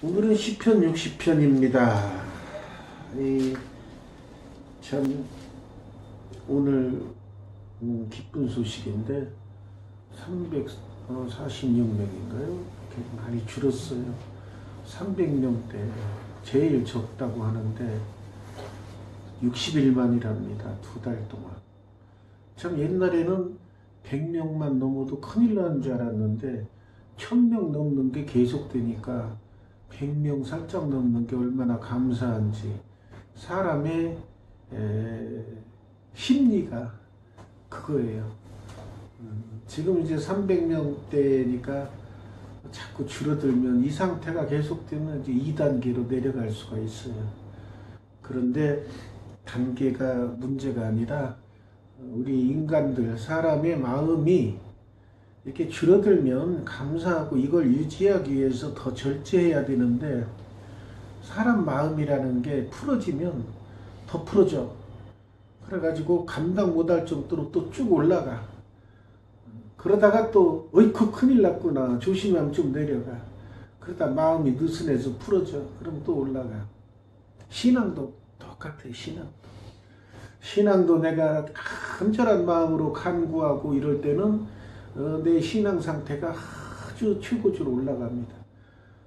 오늘은 시편 60편입니다. 참 오늘 기쁜 소식인데 346명인가요? 이렇게 많이 줄었어요. 300명대 제일 적다고 하는데 60일만이랍니다. 2달 동안. 참 옛날에는 100명만 넘어도 큰일 나는 줄 알았는데 1000명 넘는 게 계속되니까 100명 살짝 넘는 게 얼마나 감사한지. 사람의 심리가 그거예요. 지금 이제 300명대니까 자꾸 줄어들면 이 상태가 계속되면 이제 2단계로 내려갈 수가 있어요. 그런데 단계가 문제가 아니라 우리 인간들, 사람의 마음이 이렇게 줄어들면 감사하고 이걸 유지하기 위해서 더 절제해야 되는데, 사람 마음이라는 게 풀어지면 더 풀어져. 그래가지고 감당 못할 정도로 또 쭉 올라가. 그러다가 또 어이쿠 큰일 났구나, 조심하면 좀 내려가. 그러다 마음이 느슨해서 풀어져. 그럼 또 올라가. 신앙도 똑같아. 신앙도 내가 간절한 마음으로 간구하고 이럴 때는 내 신앙 상태가 아주 최고조로 올라갑니다.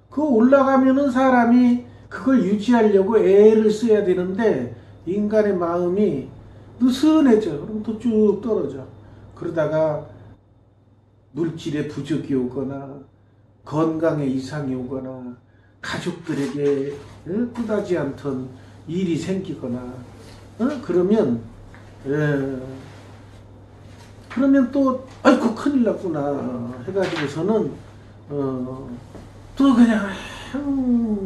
그 올라가면은 사람이 그걸 유지하려고 애를 써야 되는데 인간의 마음이 느슨해져. 그럼 또 쭉 떨어져. 그러다가 물질의 부족이 오거나 건강에 이상이 오거나 가족들에게 뜻하지 않던 일이 생기거나 그러면 또 아이고 큰일 났구나 해가지고서는 또 그냥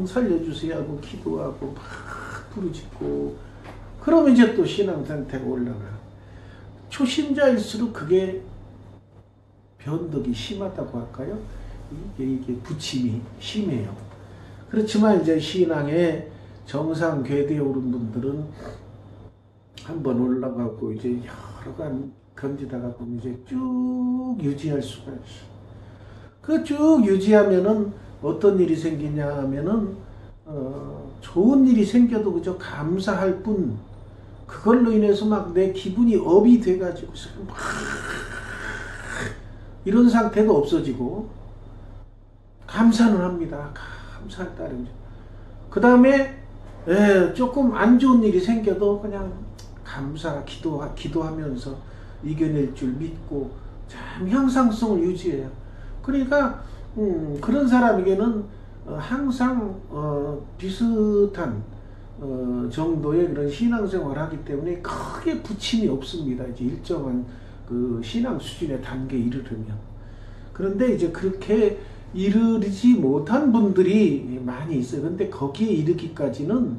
살려주세요 하고 기도하고 막 부르짖고, 그러면 이제 또 신앙 상태가 올라가. 초심자일수록 그게 변덕이 심하다고 할까요? 이게 부침이 심해요. 그렇지만 이제 신앙에 정상 궤도에 오른 분들은 한번 올라가고 이제 여러 간 견디다가 보면 이제 쭉 유지할 수가 있어. 그 쭉 유지하면은 어떤 일이 생기냐 하면은 좋은 일이 생겨도 그저 감사할 뿐, 그걸로 인해서 막 내 기분이 업이 돼가지고 막 이런 상태가 없어지고 감사는 합니다. 감사할 따름이죠. 그 다음에 조금 안 좋은 일이 생겨도 그냥 감사, 기도하면서 이겨낼 줄 믿고 참 향상성을 유지해요. 그러니까 그런 사람에게는 항상 비슷한 정도의 그런 신앙생활을 하기 때문에 크게 부침이 없습니다. 이제 일정한 그 신앙 수준의 단계에 이르르면. 그런데 이제 그렇게 이르지 못한 분들이 많이 있어요. 근데 거기에 이르기까지는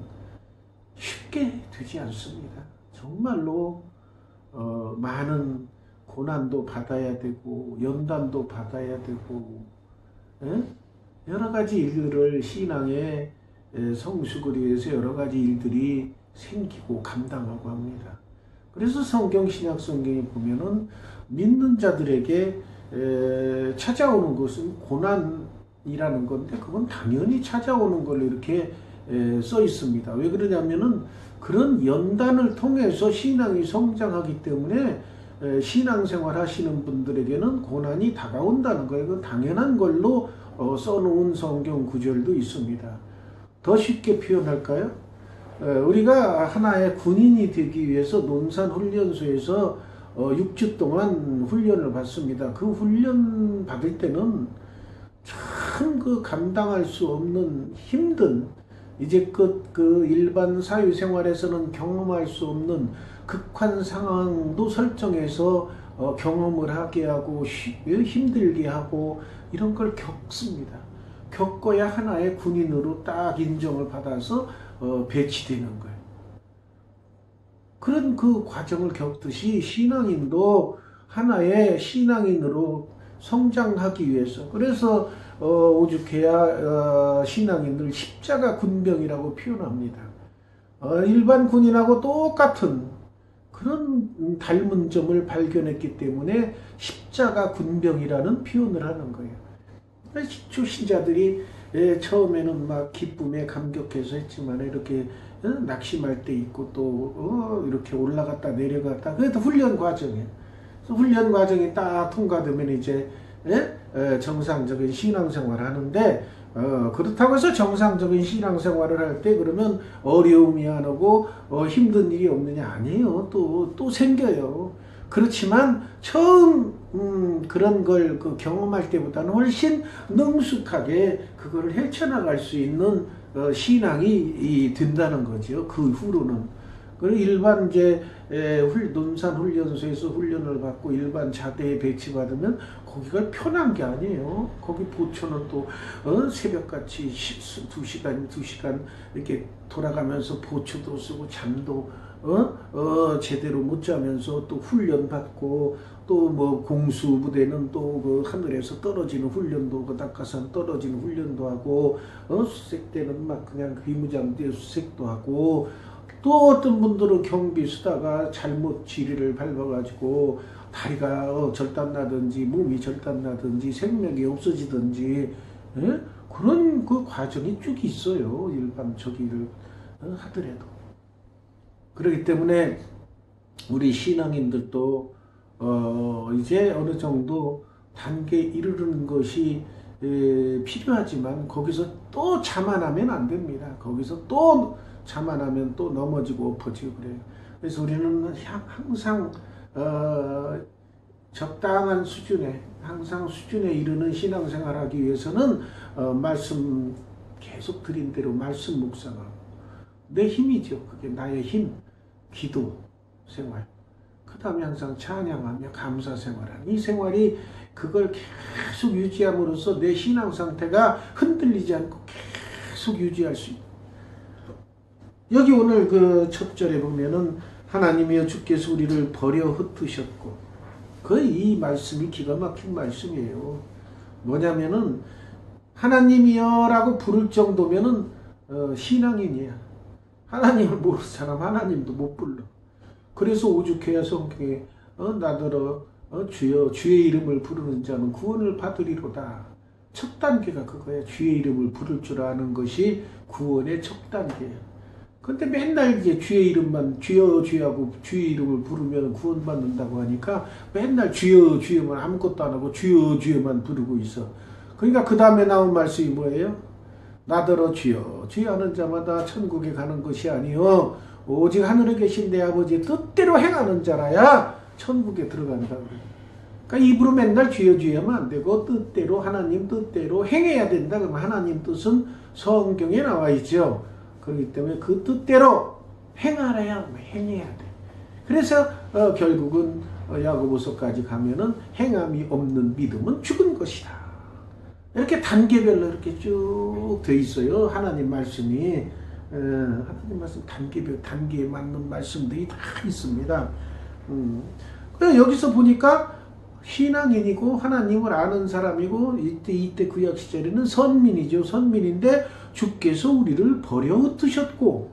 쉽게 되지 않습니다. 정말로 많은 고난도 받아야 되고 연단도 받아야 되고 여러 가지 일들을 신앙의 성숙을 위해서 여러 가지 일들이 생기고 감당하고 합니다. 그래서 신약 성경에 보면은 믿는 자들에게 찾아오는 것은 고난이라는 건데, 그건 당연히 찾아오는 걸로 이렇게 써 있습니다. 왜 그러냐면은 그런 연단을 통해서 신앙이 성장하기 때문에 신앙생활 하시는 분들에게는 고난이 다가온다는 거예요. 그건 당연한 걸로 써놓은 성경 구절도 있습니다. 더 쉽게 표현할까요? 우리가 하나의 군인이 되기 위해서 논산훈련소에서 6주 동안 훈련을 받습니다. 그 훈련 받을 때는 참 그 감당할 수 없는 힘든, 이제껏 그 일반 사회생활에서는 경험할 수 없는 극한 상황도 설정해서 경험을 하게 하고 힘들게 하고 이런 걸 겪습니다. 겪어야 하나의 군인으로 딱 인정을 받아서 배치되는 거예요. 그런 그 과정을 겪듯이 신앙인도 하나의 신앙인으로 성장하기 위해서, 그래서 오죽해야 신앙인들 십자가 군병이라고 표현합니다. 일반 군인하고 똑같은 그런 닮은 점을 발견했기 때문에 십자가 군병이라는 표현을 하는 거예요. 초신자들이 처음에는 막 기쁨에 감격해서 했지만 이렇게 낙심할 때 있고 또 이렇게 올라갔다 내려갔다 그래도 훈련 과정이에요. 훈련 과정이 딱 통과되면 이제 정상적인 신앙생활을 하는데 그렇다고 해서 정상적인 신앙생활을 할 때 그러면 어려움이 안 오고 힘든 일이 없느냐 아니에요. 또 생겨요. 그렇지만 처음 그런 걸 경험할 때보다는 훨씬 능숙하게 그거를 헤쳐나갈 수 있는 신앙이 된다는 거죠. 그 후로는. 그리고 일반 이제 논산 훈련소에서 훈련을 받고 일반 자대에 배치받으면 거기가 편한 게 아니에요. 거기 보초는 또 새벽같이 2시간 이렇게 돌아가면서 보초도 쓰고 잠도 제대로 못 자면서 또 훈련 받고 또 뭐 공수 부대는 또 그 하늘에서 떨어지는 훈련도 그 낙하산 떨어지는 훈련도 하고 수색 때는 막 그냥 비무장대 수색도 하고 또 어떤 분들은 경비 쓰다가 잘못 지리를 밟아가지고 다리가 절단나든지 몸이 절단나든지 생명이 없어지든지 그런 그 과정이 쭉 있어요. 일반 저기를 하더라도. 그렇기 때문에 우리 신앙인들도 이제 어느 정도 단계에 이르는 것이 필요하지만 거기서 또 자만하면 안 됩니다. 거기서 또 자만하면 또 넘어지고 엎어지고 그래요. 그래서 우리는 항상 적당한 수준에 항상 수준에 이르는 신앙생활하기 위해서는 말씀 계속 드린 대로 말씀 묵상하고 내 힘이죠. 그게 나의 힘, 기도 생활. 그 다음에 항상 찬양하며 감사 생활하는 이 생활이 그걸 계속 유지함으로써 내 신앙 상태가 흔들리지 않고 계속 유지할 수 있다. 여기 오늘 그 첫 절에 보면은 하나님이여 주께서 우리를 버려 흩으셨고 이 말씀이 기가 막힌 말씀이에요. 뭐냐면은 하나님이여 라고 부를 정도면은 신앙인이야. 하나님을 모르는 사람 하나님도 못 불러. 그래서 오죽해야 성경에 나더러 주여 주의 이름을 부르는 자는 구원을 받으리로다. 첫 단계가 그거야. 주의 이름을 부를 줄 아는 것이 구원의 첫 단계야. 근데 맨날 이제 주의 이름만 주여 주여하고 주의 이름을 부르면 구원받는다고 하니까 맨날 주여 주여만 아무것도 안 하고 주여 주여만 부르고 있어. 그러니까 그 다음에 나온 말씀이 뭐예요? 나더러 주여 주여 하는 자마다 천국에 가는 것이 아니요 오직 하늘에 계신 내 아버지의 뜻대로 행하는 자라야 천국에 들어간다 그래요. 그러니까 입으로 맨날 주여 주여 하면 안 되고 뜻대로 하나님 뜻대로 행해야 된다. 그러면 하나님 뜻은 성경에 나와 있죠. 그렇기 때문에 그 뜻대로 행하래야 행해야 돼. 그래서 결국은 야고보서까지 가면은 행함이 없는 믿음은 죽은 것이다. 이렇게 단계별로 이렇게 쭉 돼 있어요. 하나님 말씀이 하나님 말씀 단계에 맞는 말씀들이 다 있습니다. 그래서 여기서 보니까 신앙인이고 하나님을 아는 사람이고 이때 구약 시절에는 선민이죠. 선민인데 주께서 우리를 버려 흩으셨고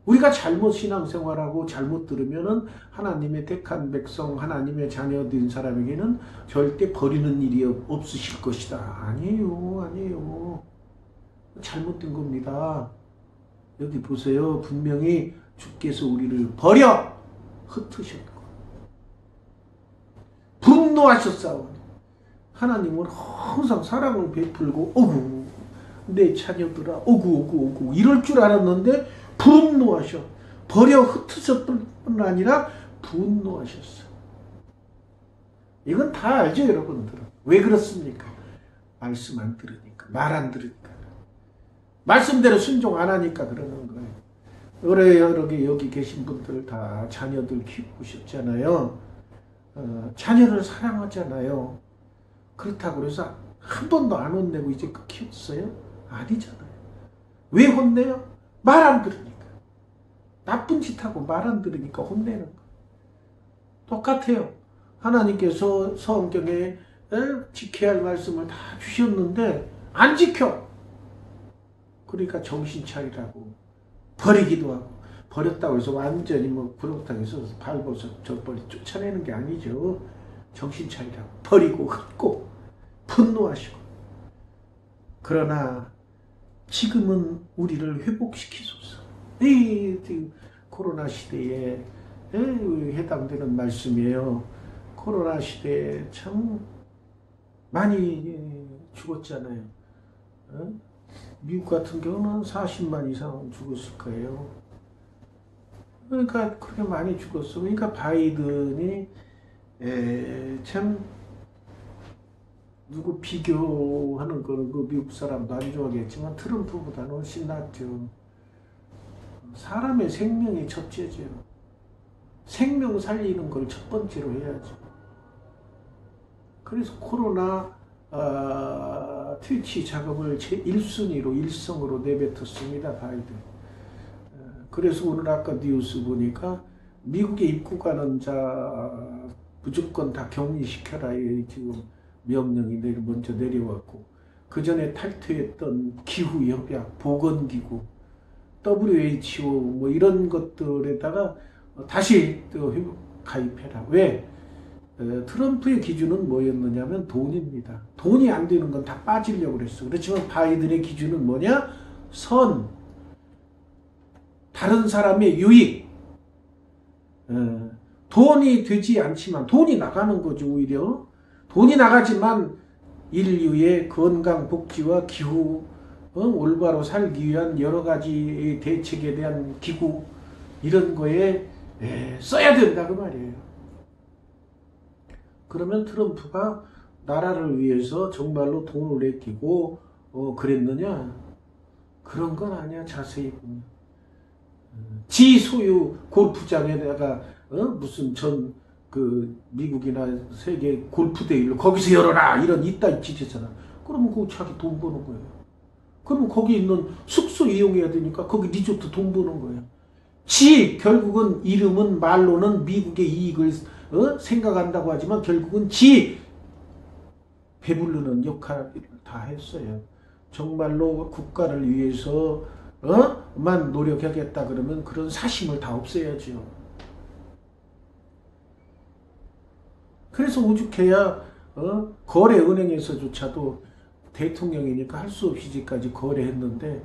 우리가 잘못 신앙생활하고 잘못 들으면은 하나님의 택한 백성 하나님의 자녀된 사람에게는 절대 버리는 일이 없으실 것이다. 아니에요. 잘못된 겁니다. 여기 보세요. 분명히 주께서 우리를 버려 흩으셨고 분노하셨사오니 하나님은 항상 사랑을 베풀고 어구 내 자녀들아 어구 이럴 줄 알았는데 분노하셔. 버려 흩으셨던 뿐 아니라 분노하셨어. 이건 다 알죠 여러분들은. 왜 그렇습니까? 말씀 안 들으니까 말 안 들으니까 말씀대로 순종 안 하니까 그러는 거예요. 여러 여기 계신 분들 다 자녀들 키우고 싶잖아요. 자녀를 사랑하잖아요. 그렇다고 해서 한 번도 안 혼내고 이제 키웠어요? 아니잖아요. 왜 혼내요? 말 안 들으니까. 나쁜 짓 하고 말 안 들으니까 혼내는 거. 똑같아요. 하나님께서 성경에 지켜야 할 말씀을 다 주셨는데 안 지켜. 그러니까 정신 차리라고 버리기도 하고 버렸다고 해서 완전히 그렇다고 해서 밟아서 저버리 쫓아내는 게 아니죠. 정신 차리라고 버리고 흩고 분노하시고. 그러나 지금은 우리를 회복시키소서. 이 코로나 시대에 해당되는 말씀이에요. 코로나 시대에 참 많이 죽었잖아요. 미국 같은 경우는 40만 이상 죽었을 거예요. 그러니까 그렇게 많이 죽었어. 그러니까 바이든이 참 누구 비교하는 거는 그 미국 사람도 안 좋아하겠지만 트럼프보다는 훨씬 낫죠. 사람의 생명이 첫째죠. 생명 살리는 걸 첫 번째로 해야죠. 그래서 코로나 퇴치 작업을 제 1순위로 일성으로 내뱉었습니다. 바이든. 그래서 오늘 아까 뉴스 보니까 미국에 입국하는 자 무조건 다 격리시켜라 지금 명령이 먼저 내려왔고, 그 전에 탈퇴했던 기후협약, 보건기구, WHO 뭐 이런 것들에다가 다시 또 가입해라. 왜? 트럼프의 기준은 뭐였느냐면 돈입니다. 돈이 안 되는 건 다 빠지려고 그랬어. 그렇지만 바이든의 기준은 뭐냐? 선, 다른 사람의 유익. 돈이 되지 않지만 돈이 나가는 거죠. 오히려 돈이 나가지만 인류의 건강 복지와 기후 올바로 살기 위한 여러 가지 대책에 대한 기구 이런 거에 써야 된다 그 말이에요. 그러면 트럼프가 나라를 위해서 정말로 돈을 아끼고 그랬느냐? 그런 건 아니야. 자세히 보면 지 소유 골프장에다가 무슨 미국이나 세계 골프 대회를 거기서 열어라 이런 이따 짓이잖아. 그러면 그거 자기 돈 버는 거예요. 그러면 거기 있는 숙소 이용해야 되니까 거기 리조트 돈 버는 거예요. 결국은 이름은 말로는 미국의 이익을 생각한다고 하지만 결국은 배부르는 역할을 다 했어요. 정말로 국가를 위해서 만 노력하겠다 그러면 그런 사심을 다 없애야죠. 그래서 오죽해야 거래은행에서조차도 대통령이니까 할 수 없이 지금까지 거래했는데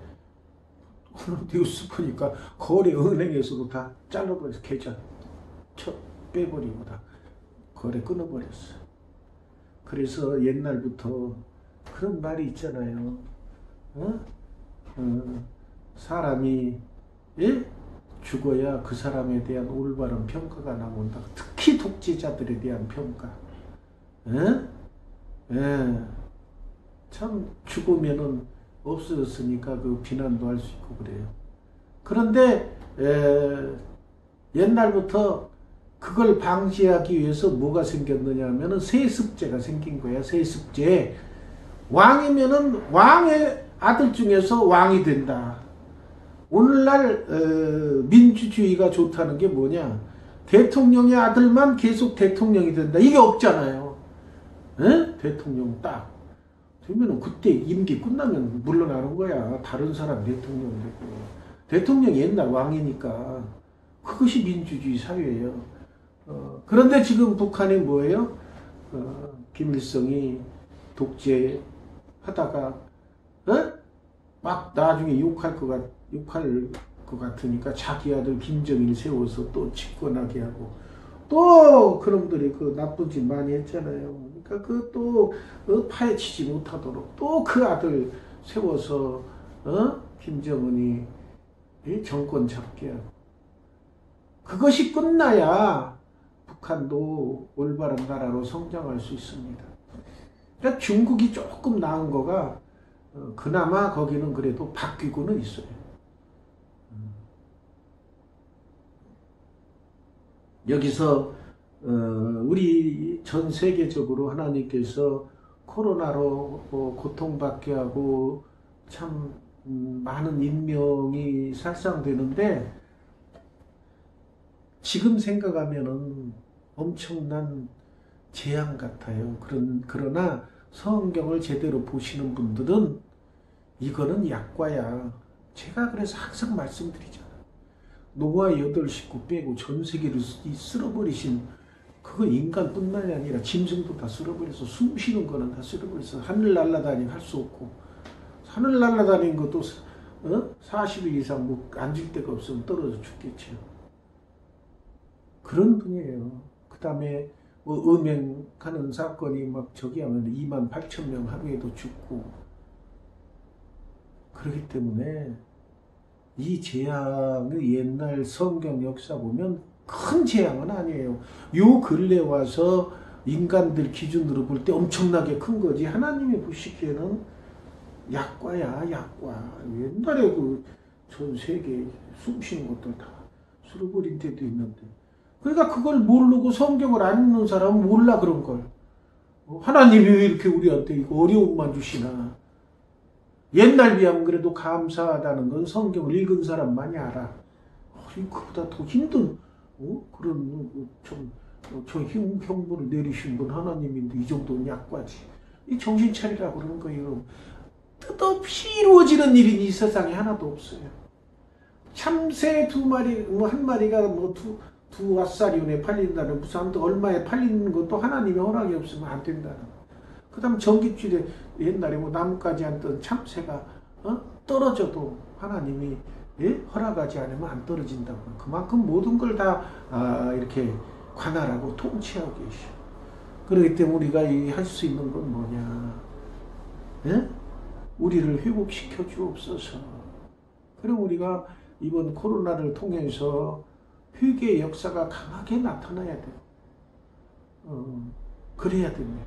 오늘 뉴스 보니까 거래은행에서도 다 잘라버려서 계좌 빼버리고 다 거래 끊어버렸어. 그래서 옛날부터 그런 말이 있잖아요. 사람이 죽어야 그 사람에 대한 올바른 평가가 나온다. 특히 독재자들에 대한 평가. 참 죽으면은 없어졌으니까 그 비난도 할 수 있고 그래요. 그런데 옛날부터 그걸 방지하기 위해서 뭐가 생겼느냐 하면은 세습제가 생긴 거야. 세습제. 왕이면은 왕의 아들 중에서 왕이 된다. 오늘날 민주주의가 좋다는 게 뭐냐? 대통령의 아들만 계속 대통령이 된다. 이게 없잖아요. 대통령 딱 되면은 그때 임기 끝나면 물러나는 거야. 다른 사람 대통령 되고. 대통령이 옛날 왕이니까 그것이 민주주의 사회예요. 그런데 지금 북한이 뭐예요? 김일성이 독재하다가 막 나중에 욕할 것 같으니까 자기 아들 김정일 세워서 또 집권하게 하고 또 그놈들이 그 나쁜 짓 많이 했잖아요. 그러니까 그 또 파헤치지 못하도록 또 그 아들 세워서 김정은이 정권 잡게 하고 그것이 끝나야 북한도 올바른 나라로 성장할 수 있습니다. 그러니까 중국이 조금 나은 거가 그나마 거기는 그래도 바뀌고는 있어요. 여기서 우리 전 세계적으로 하나님께서 코로나로 고통받게 하고 참 많은 인명이 살상되는데 지금 생각하면은 엄청난 재앙 같아요. 그러나 성경을 제대로 보시는 분들은 이거는 약과야. 제가 그래서 항상 말씀드리잖아요. 노아 8식구 빼고 전 세계를 쓸어버리신 그거 인간뿐만이 아니라 짐승도 다 쓸어버려서 숨 쉬는 거는 다 쓸어버려서 하늘 날아다니고 할 수 없고 하늘 날아다니는 것도 40일 이상 뭐 앉을 데가 없으면 떨어져 죽겠죠. 그런 분이에요. 그 다음에 뭐 음행하는 사건이 막 저기 하면 28,000명 하루에도 죽고 그렇기 때문에 이 재앙의 옛날 성경 역사 보면 큰 재앙은 아니에요. 요 근래 와서 인간들 기준으로 볼 때 엄청나게 큰 거지. 하나님이 보시기에는 약과야, 약과. 옛날에 그 전 세계 숨 쉬는 것들 다 쓸어버린 데도 있는데. 그러니까 그걸 모르고 성경을 안 읽는 사람은 몰라 그런 걸. 하나님이 왜 이렇게 우리한테 이거 어려움만 주시나. 옛날 비하면 그래도 감사하다는 건 성경을 읽은 사람만이 알아. 그보다 더 힘든 그런 저 형벌을 내리신 분 하나님인데 이 정도는 약과지. 이 정신 차리라고 그러는 거예요. 뜻없이 이루어지는 일이 이 세상에 하나도 없어요. 참새 2마리, 한 마리가 두 왓사리온에 팔린다는 무슨 얼마에 팔리는 것도 하나님의 허락이 없으면 안 된다는 거. 그 다음 전깃줄에 옛날에 나뭇가지 앉던 참새가 떨어져도 하나님이 허락하지 않으면 안 떨어진다고. 그만큼 모든 걸 다 이렇게 관할하고 통치하고 계셔. 그렇기 때문에 우리가 할 수 있는 건 뭐냐? 우리를 회복시켜 주옵소서. 그럼 우리가 이번 코로나를 통해서 회개의 역사가 강하게 나타나야 돼. 그래야 됩니다.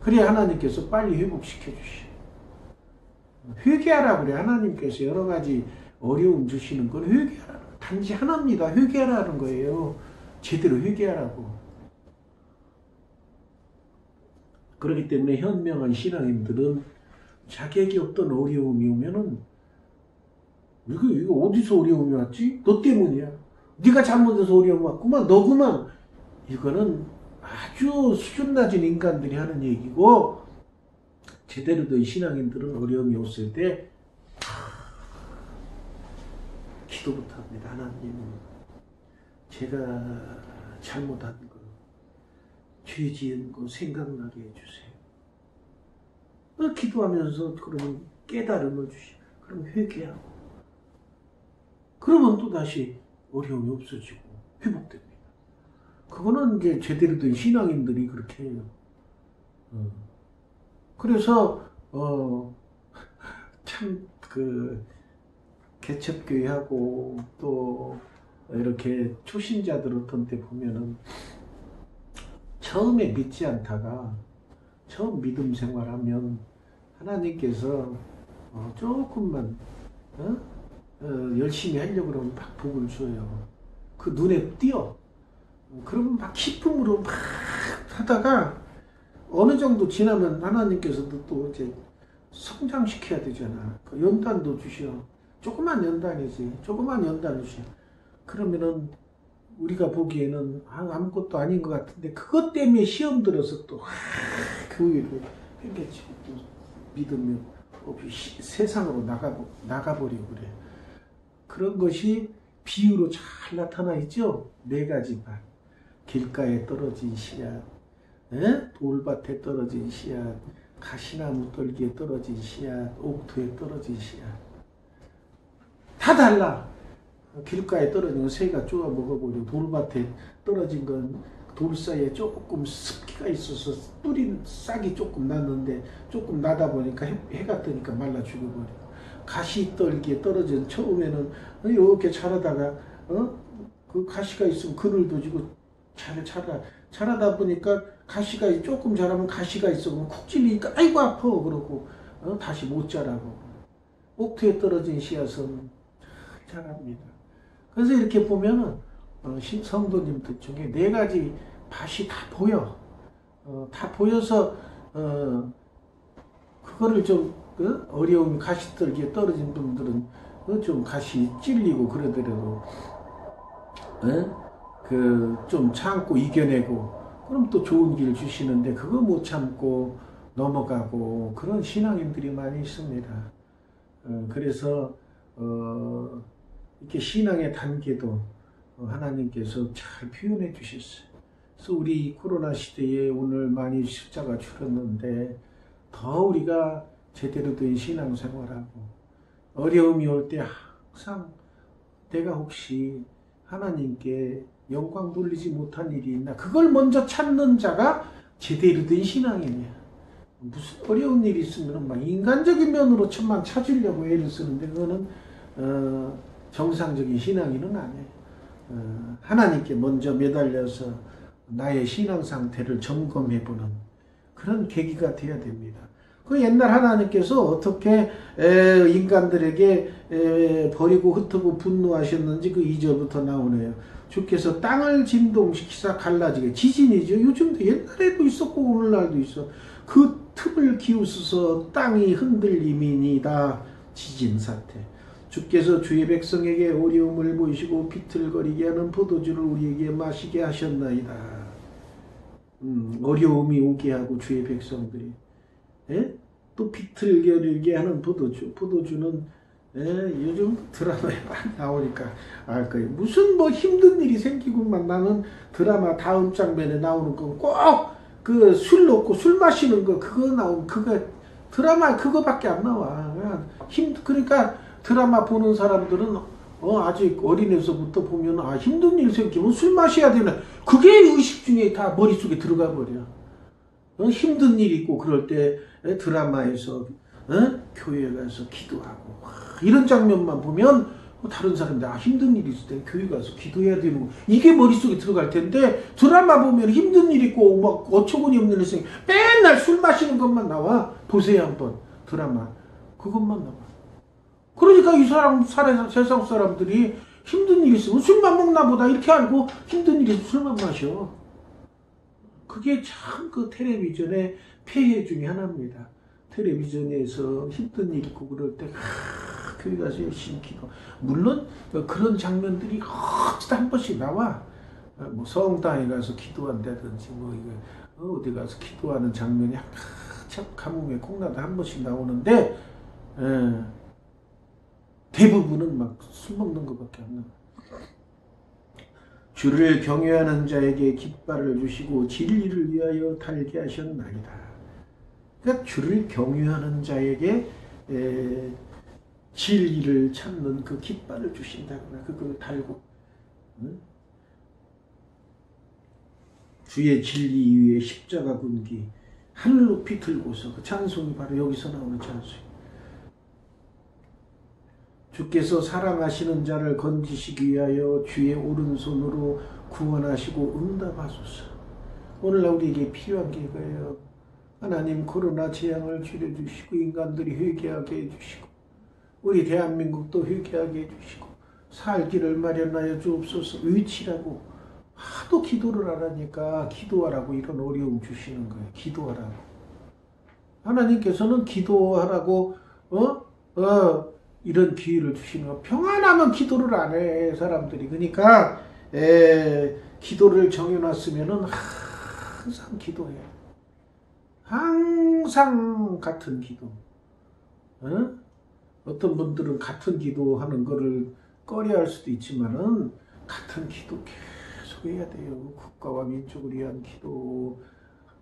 그래야 하나님께서 빨리 회복시켜 주시오. 회개하라 그래. 하나님께서 여러 가지 어려움 주시는 건 회개하라. 단지 하나입니다. 회개하라는 거예요. 제대로 회개하라고. 그렇기 때문에 현명한 신앙인들은 자격이 없던 어려움이 오면은 이거 어디서 어려움이 왔지? 너 때문이야. 네가 잘못해서 어려움 왔구만. 너구만. 이거는 아주 수준 낮은 인간들이 하는 얘기고, 제대로 된 신앙인들은 어려움이 왔을 때 기도부터 합니다. 하나님, 제가 잘못한 거, 죄 지은 거 생각나게 해주세요. 기도하면서 그러면 깨달음을 주시고, 그럼 회개하고, 그러면 또다시 어려움이 없어지고 회복됩니다. 그거는 이제 제대로 된 신앙인들이 그렇게 해요. 그래서 참 개척교회하고 또 이렇게 초신자들 어떤 때 보면은 처음에 믿지 않다가 처음 믿음 생활하면 하나님께서 조금만 열심히 하려고 그러면 막 복을 줘요. 그 눈에 띄어. 그러면 막 기쁨으로 막 하다가 어느 정도 지나면 하나님께서도 또 이제 성장시켜야 되잖아. 그 연단도 주셔. 조그만 연단이지. 조그만 연단 주셔. 그러면은 우리가 보기에는 아무것도 아닌 것 같은데 그것 때문에 시험 들어서 또 교회를 팽개치고 또 믿으면 세상으로 나가버리고 그래. 그런 것이 비유로 잘 나타나 있죠. 4가지 말. 길가에 떨어진 씨앗, 돌밭에 떨어진 씨앗, 가시나무 떨기에 떨어진 씨앗, 옥토에 떨어진 씨앗. 다 달라. 길가에 떨어진 건 새가 쪼아 먹어버리고, 돌밭에 떨어진 건 돌 사이에 조금 습기가 있어서 뿌린 싹이 조금 났는데 조금 나다 보니까 해가 뜨니까 말라 죽어버리고, 가시떨기에 떨어진 처음에는 이렇게 자라다가 그 가시가 있으면 그늘도 지고 자라다 보니까 가시가 조금 자라면 가시가 있어 쿡 찔리니까 아이고 아파 그러고 다시 못 자라고. 옥토에 떨어진 씨앗은 잘 자랍니다. 그래서 이렇게 보면은 성도님들 중에 4가지 밭이 다 보여. 다 보여서 그거를 좀 어려운 가시떨기에 떨어진 분들은 좀 가시 찔리고 그러더라도 좀 참고 이겨내고 그럼 또 좋은 길 주시는데 그거 못 참고 넘어가고 그런 신앙인들이 많이 있습니다. 그래서 이렇게 신앙의 단계도 하나님께서 잘 표현해 주셨어요. 그래서 우리 코로나 시대에 오늘 많이 십자가 줄었는데 더 우리가 제대로 된 신앙생활하고 어려움이 올 때 항상 내가 혹시 하나님께 영광 돌리지 못한 일이 있나 그걸 먼저 찾는 자가 제대로 된 신앙이냐. 무슨 어려운 일이 있으면 막 인간적인 면으로 천만 찾으려고 애를 쓰는데 그거는 정상적인 신앙인은 아니에요. 하나님께 먼저 매달려서 나의 신앙 상태를 점검해보는 그런 계기가 되어야 됩니다. 그 옛날 하나님께서 어떻게 인간들에게 버리고 흩고 분노하셨는지 그 2절부터 나오네요. 주께서 땅을 진동시키사 갈라지게 지진이죠. 요즘도 옛날에도 있었고 오늘날도 있어. 그 틈을 기우소서 땅이 흔들림이니다. 지진 사태. 주께서 주의 백성에게 어려움을 보이시고 비틀거리게 하는 포도주를 우리에게 마시게 하셨나이다. 어려움이 오게 하고 주의 백성들이 또 비틀거리게 하는 포도주는 요즘 드라마에 많이 나오니까 알 거예요. 무슨 뭐 힘든 일이 생기고만 나는 드라마 다음 장면에 나오는 거 꼭 그 술 놓고 술 마시는 거 그거 나오면 그거 드라마 그거밖에 안 나와. 그러니까 드라마 보는 사람들은 아직 어린애서부터 보면 힘든 일 생기면 술 마셔야 되나 그게 의식 중에 다 머릿속에 들어가 버려. 힘든 일 있고 그럴 때 드라마에서 교회에 가서 기도하고 이런 장면만 보면 다른 사람들 힘든 일이 있을 때 교회 가서 기도해야 되는 거 이게 머릿속에 들어갈 텐데 드라마 보면 힘든 일 있고 막 어처구니 없는 일 생기 맨날 술 마시는 것만 나와. 보세요 한번 드라마 그것만 나와. 그러니까 이 세상 사람들이 힘든 일 있으면 술만 먹나 보다 이렇게 알고 힘든 일 있으면 술만 마셔. 그게 참 그 텔레비전의 폐해 중에 하나입니다. 텔레비전에서 힘든 일 있고 그럴 때 교회 가서 열심히 기도. 물론 그런 장면들이 한 번씩 나와. 뭐 성당에 가서 기도한다든지 뭐 이거 어디 가서 기도하는 장면이 참 가뭄에 콩나도 한 번씩 나오는데 대부분은 막 술 먹는 것밖에 안 나와. 주를 경외하는 자에게 깃발을 주시고 진리를 위하여 달게 하셨나이다. 그러니까 주를 경외하는 자에게 진리를 찾는 그 깃발을 주신다거나 그걸 달고 주의 진리 위에 십자가 군기 하늘 높이 들고서 그 찬송이 바로 여기서 나오는 찬송. 주께서 사랑하시는 자를 건지시기 위하여 주의 오른손으로 구원하시고 응답하소서. 오늘날 우리에게 필요한 게 이거예요. 하나님 코로나 재앙을 줄여주시고 인간들이 회개하게 해주시고 우리 대한민국도 회개하게 해주시고 살기를 마련하여 주옵소서. 의치라고 하도 기도를 안 하니까 기도하라고 이런 어려움 주시는 거예요. 기도하라고. 하나님께서는 기도하라고 이런 기회를 주시는 거. 평안하면 기도를 안 해 사람들이. 그러니까 기도를 정해놨으면은 항상 기도해. 항상 같은 기도. 어떤 분들은 같은 기도하는 거를 꺼려할 수도 있지만은 같은 기도 계속 해야 돼요. 국가와 민족을 위한 기도,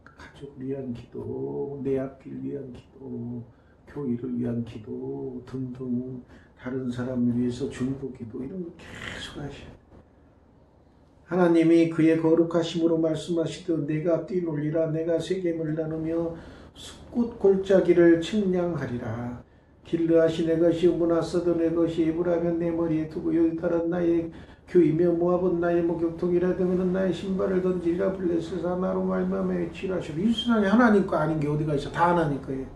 가족을 위한 기도, 내 앞길 위한 기도, 교회를 위한 기도 등등 다른 사람을 위해서 중보 기도 이런 거 계속 하셔야 돼요. 하나님이 그의 거룩하심으로 말씀하시듯 내가 뛰놀리라 내가 세겜을 나누며 숲꽃 골짜기를 측량하리라. 길르앗이 내 것이요 므낫사도 내 것이 에브라임은 내 머리에 두고 여기다란 나의 교이며 모압은 나의 목욕통이라 등은 나의 신발을 던지리라. 블레셋아 나로 말미암아 외치라. 이 세상에 하나님 거 아닌 게 어디가 있어. 다 하나님 거예요.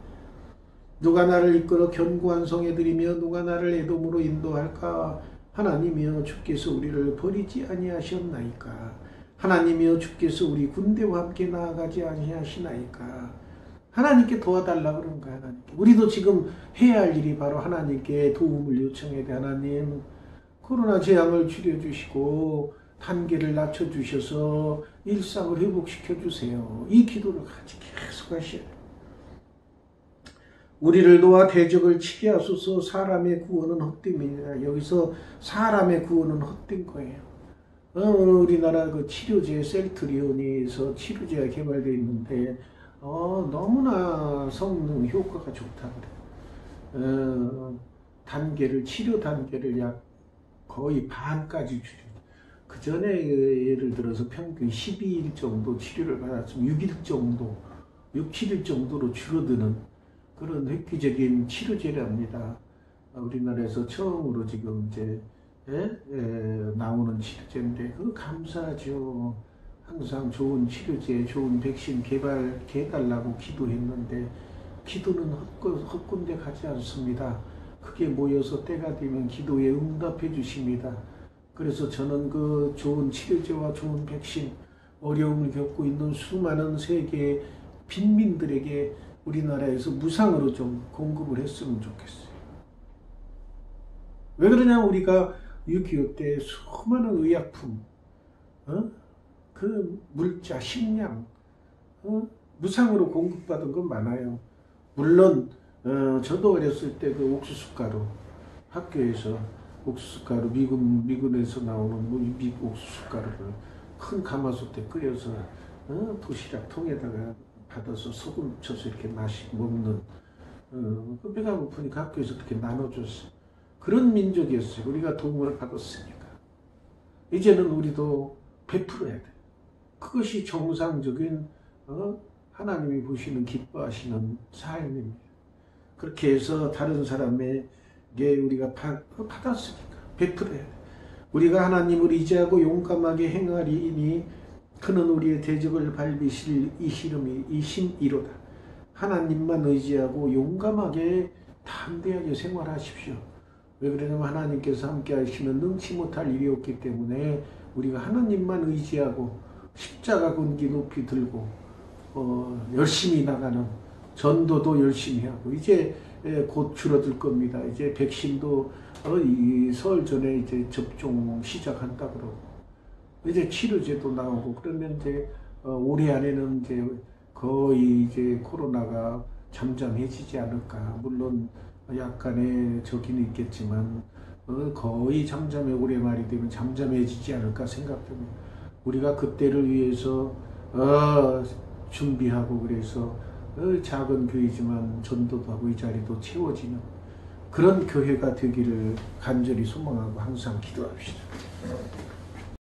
누가 나를 이끌어 견고한 성에 들이며 누가 나를 에돔으로 인도할까. 하나님이여 주께서 우리를 버리지 아니하셨나이까. 하나님이여 주께서 우리 군대와 함께 나아가지 아니하시나이까. 하나님께 도와달라 그런 거야. 하나님께. 우리도 지금 해야 할 일이 바로 하나님께 도움을 요청해야 돼. 하나님 코로나 재앙을 줄여주시고 단계를 낮춰주셔서 일상을 회복시켜주세요. 이 기도를 같이 계속 하셔야 돼요. 우리를 도와 대적을 치게 하소서. 사람의 구원은 헛됨이니라. 여기서 사람의 구원은 헛된 거예요. 우리나라 그 치료제 셀트리온에서 치료제가 개발되어 있는데 너무나 성능 효과가 좋다 그래. 단계를 치료 단계를 약 거의 반까지 줄여. 그 전에 예를 들어서 평균 12일 정도 치료를 받았으면 6일 정도, 6, 7일 정도로 줄어드는 그런 획기적인 치료제랍니다. 우리나라에서 처음으로 지금 이제 나오는 치료제인데 그거 감사하죠. 항상 좋은 치료제, 좋은 백신 개발해달라고 기도했는데 기도는 헛군데 가지 않습니다. 크게 모여서 때가 되면 기도에 응답해 주십니다. 그래서 저는 그 좋은 치료제와 좋은 백신, 어려움을 겪고 있는 수많은 세계의 빈민들에게 우리나라에서 무상으로 좀 공급을 했으면 좋겠어요. 왜 그러냐면 우리가 6.25 때 수많은 의약품, 그 물자, 식량, 무상으로 공급받은 건 많아요. 물론 저도 어렸을 때 그 옥수수가루 학교에서 옥수수가루 미군에서 나오는 미국 옥수수가루를 큰 가마솥에 끓여서 도시락 통에다가 받아서 소금 쳐서 이렇게 먹는 그 배가 고프니까 학교에서 그렇게 나눠줬어요. 그런 민족이었어요. 우리가 도움을 받았으니까. 이제는 우리도 베풀어야 돼. 그것이 정상적인 하나님이 보시는 기뻐하시는 삶입니다. 그렇게 해서 다른 사람에게 우리가 받았으니까 베풀어야 돼. 우리가 하나님을 의지하고 용감하게 행하리니 그는 우리의 대적을 밟으실 이 힘이로다. 하나님만 의지하고 용감하게 담대하게 생활하십시오. 왜 그러냐면 하나님께서 함께 하시면 능치 못할 일이 없기 때문에 우리가 하나님만 의지하고 십자가 군기 높이 들고 열심히 나가는 전도도 열심히 하고 이제 곧 줄어들 겁니다. 이제 백신도 이 설 전에 이제 접종 시작한다 그러고 이제 치료제도 나오고 그러면 이제 올해 안에는 이제 거의 이제 코로나가 잠잠해지지 않을까. 물론 약간의 저기는 있겠지만 거의 잠잠해 올해 말이 되면 잠잠해지지 않을까 생각됩니다. 우리가 그때를 위해서 준비하고 그래서 작은 교회지만 전도도 하고 이 자리도 채워지는 그런 교회가 되기를 간절히 소망하고 항상 기도합시다.